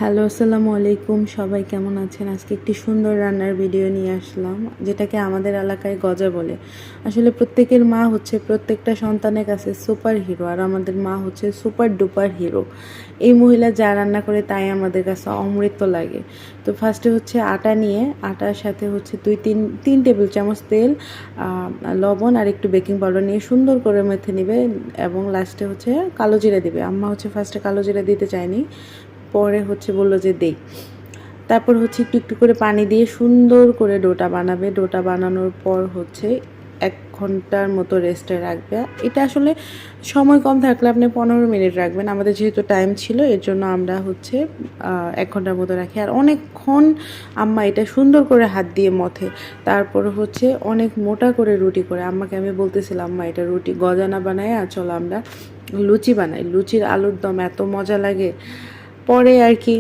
Hello, আসসালামু আলাইকুম। সবাই কেমন আছেন? আজকে একটি সুন্দর রান্নার ভিডিও নিয়ে আসলাম, যেটাকে আমাদের এলাকায় গজা বলে। আসলে প্রত্যেকের মা হচ্ছে প্রত্যেকটা সন্তানের কাছে সুপার হিরো, আর আমাদের মা হচ্ছে সুপার ডুপার হিরো। এই মহিলা যা রান্না করে তাই আমাদের কাছে অমৃত লাগে। তো ফার্স্টে হচ্ছে আটা নিয়ে, আটার সাথে হচ্ছে তিন টেবিল চামচ তেল, লবণ আর একটু বেকিং পাউডার নিয়ে সুন্দর করে মেখে নেবে, এবং লাস্টে হচ্ছে কালো জিরা দিবে। আম্মা হচ্ছে ফার্স্টে কালো জিরা দিতে চায়নি, পরে হচ্ছে বললো যে দেই। তারপর হচ্ছে একটু একটু করে পানি দিয়ে সুন্দর করে ডোটা বানাবে। ডোটা বানানোর পর হচ্ছে 1 ঘন্টার মতো রেস্টে রাখবে। এটা আসলে সময় কম থাকলে আপনি 15 মিনিট রাখবেন। আমাদের যেহেতু টাইম ছিল, এর জন্য আমরা হচ্ছে 1 ঘন্টার মতো রাখি। আর অনেকক্ষণ আম্মা এটা সুন্দর করে হাত দিয়ে মথে। তারপর হচ্ছে অনেক মোটা করে রুটি করে। আম্মাকে আমি বলতেছিলাম, আম্মা এটা রুটি গজা না বানায় চলো আমরা লুচি বানাই। লুচির আলুর দম এত মজা লাগে। পরে আর কি